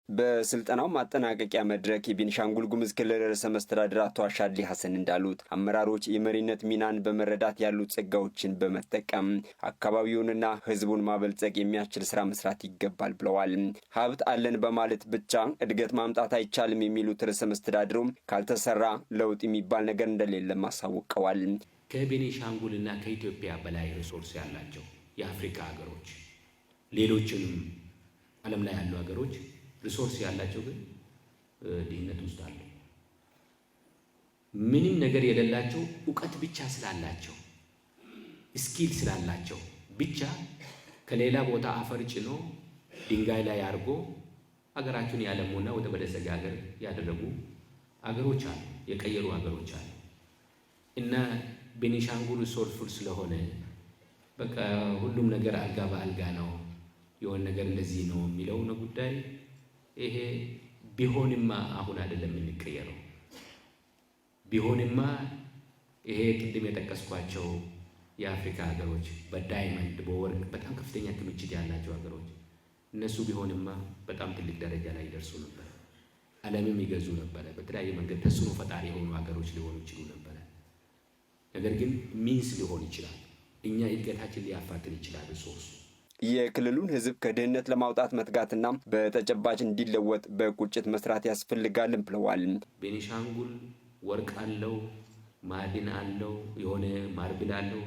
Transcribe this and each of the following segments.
በስልጠናው ማጠናቀቂያ መድረክ የቤኒሻንጉል ጉሙዝ ክልል ርዕሰ መስተዳድር አቶ አሻድሊ ሐሰን እንዳሉት አመራሮች የመሪነት ሚናን በመረዳት ያሉ ጸጋዎችን በመጠቀም አካባቢውንና ሕዝቡን ማበልጸግ የሚያስችል ስራ መስራት ይገባል ብለዋል። ሀብት አለን በማለት ብቻ እድገት ማምጣት አይቻልም የሚሉት ርዕሰ መስተዳድሩ ካልተሰራ ለውጥ የሚባል ነገር እንደሌለ አሳውቀዋል። ከቤኒሻንጉልና ከኢትዮጵያ በላይ ሪሶርስ ያላቸው የአፍሪካ ሀገሮች ሌሎችንም ዓለም ላይ ያሉ ሀገሮች ሪሶርስ ያላቸው ግን ድህነት ውስጥ አሉ። ምንም ነገር የሌላቸው ዕውቀት ብቻ ስላላቸው ስኪል ስላላቸው ብቻ ከሌላ ቦታ አፈር ጭኖ ድንጋይ ላይ አድርጎ ሀገራቸውን ያለሙና ወደ በለጸገ ሀገር ያደረጉ ሀገሮች አሉ፣ የቀየሩ ሀገሮች አሉ። እና ቤኒሻንጉል ሪሶርስፉል ስለሆነ በቃ ሁሉም ነገር አልጋ በአልጋ ነው የሆነ ነገር እንደዚህ ነው የሚለው ነው ጉዳይ። ይሄ ቢሆንማ አሁን አይደለም የምንቀየረው። ቢሆንማ ይሄ ቅድም የጠቀስኳቸው የአፍሪካ ሀገሮች በዳይመንድ በወርቅ በጣም ከፍተኛ ክምችት ያላቸው ሀገሮች እነሱ ቢሆንማ በጣም ትልቅ ደረጃ ላይ ይደርሱ ነበር። ዓለምም ይገዙ ነበረ። በተለያየ መንገድ ተጽዕኖ ፈጣሪ የሆኑ ሀገሮች ሊሆኑ ይችሉ ነበረ። ነገር ግን ሚንስ ሊሆን ይችላል። እኛ እድገታችን ሊያፋጥን ይችላል ሪሶርሱ። የክልሉን ሕዝብ ከድህነት ለማውጣት መትጋትና በተጨባጭ እንዲለወጥ በቁጭት መስራት ያስፈልጋልም ብለዋል። ቤኒሻንጉል ወርቅ አለው፣ ማዕድን አለው፣ የሆነ ማርብል አለው፣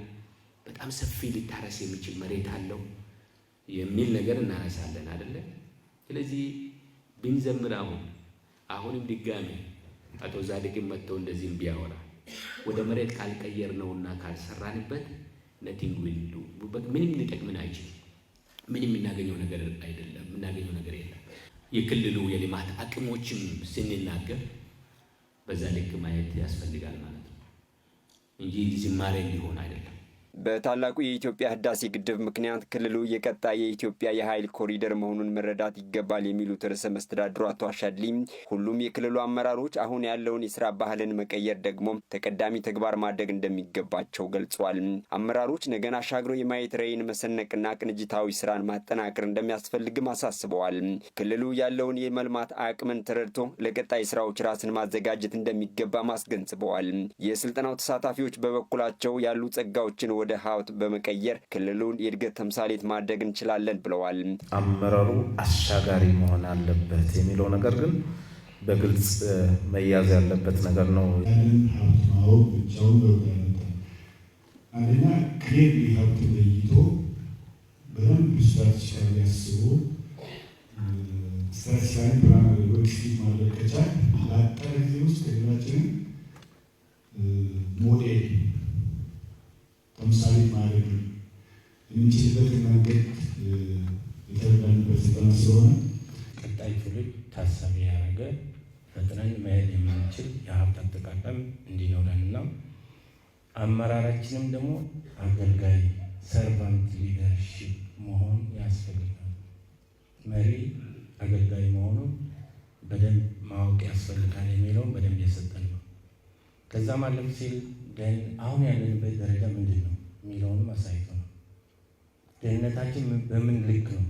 በጣም ሰፊ ሊታረስ የሚችል መሬት አለው የሚል ነገር እናነሳለን አይደለ? ስለዚህ ብንዘምር አሁንም ድጋሚ አቶ ዛዲግም መጥተው እንደዚህም ቢያወራ ወደ መሬት ካልቀየር ነውና ካልሰራንበት ነቲንግ ዊል ዱ ምንም ሊጠቅምን አይችልም። ምንም የምናገኘው ነገር አይደለም፣ የምናገኘው ነገር የለም። የክልሉ የልማት አቅሞችም ስንናገር በዛ ልክ ማየት ያስፈልጋል ማለት ነው እንጂ ዝማሬ ሊሆን አይደለም። በታላቁ የኢትዮጵያ ህዳሴ ግድብ ምክንያት ክልሉ የቀጣይ የኢትዮጵያ የኃይል ኮሪደር መሆኑን መረዳት ይገባል የሚሉት ርዕሰ መስተዳድሩ አቶ አሻድሊ ሁሉም የክልሉ አመራሮች አሁን ያለውን የስራ ባህልን መቀየር ደግሞ ተቀዳሚ ተግባር ማድረግ እንደሚገባቸው ገልጿል። አመራሮች ነገን አሻግሮ የማየት ራዕይን መሰነቅና ቅንጅታዊ ስራን ማጠናከር እንደሚያስፈልግም አሳስበዋል። ክልሉ ያለውን የመልማት አቅምን ተረድቶ ለቀጣይ ስራዎች ራስን ማዘጋጀት እንደሚገባም አስገንዝበዋል። የስልጠናው ተሳታፊዎች በበኩላቸው ያሉ ጸጋዎችን ወደ ሀብት በመቀየር ክልሉን የእድገት ተምሳሌት ማድረግ እንችላለን ብለዋል። አመራሩ አሻጋሪ መሆን አለበት የሚለው ነገር ግን በግልጽ መያዝ ያለበት ነገር ነው። ሀብት ማወቅ ብቻውን ለውጥ ያመጣል። አንደኛ ክሬድ ሀብት ለይቶ በደንብ ስትራቴጂካሊ ያስቡ ስትራቴጂካሊ ፕላን አድርጎ ኤክስኪዩት ማድረግ ከቻል ለአጠረ ጊዜ ውስጥ ክልላችንን ሞዴል ተምሳሌ ማድረግ የምንችልበት መንገድ የተረዳንበት ስልጠና ስለሆነ ቀጣይ ትውልድ ታሳቢ ያደረገ ፈጥነን መሄድ የምንችል የሀብት አጠቃቀም እንዲኖረንና አመራራችንም ደግሞ አገልጋይ ሰርቫንት ሊደርሺፕ መሆን ያስፈልጋል። መሪ አገልጋይ መሆኑን በደንብ ማወቅ ያስፈልጋል የሚለውን በደንብ የሰጠን ነው። ከዛም አለፍ ሲል አሁን ያለንበት ደረጃ ምንድን ነው የሚለውንም አሳይቶ ነው። ደህንነታችን በምን ልክ ነው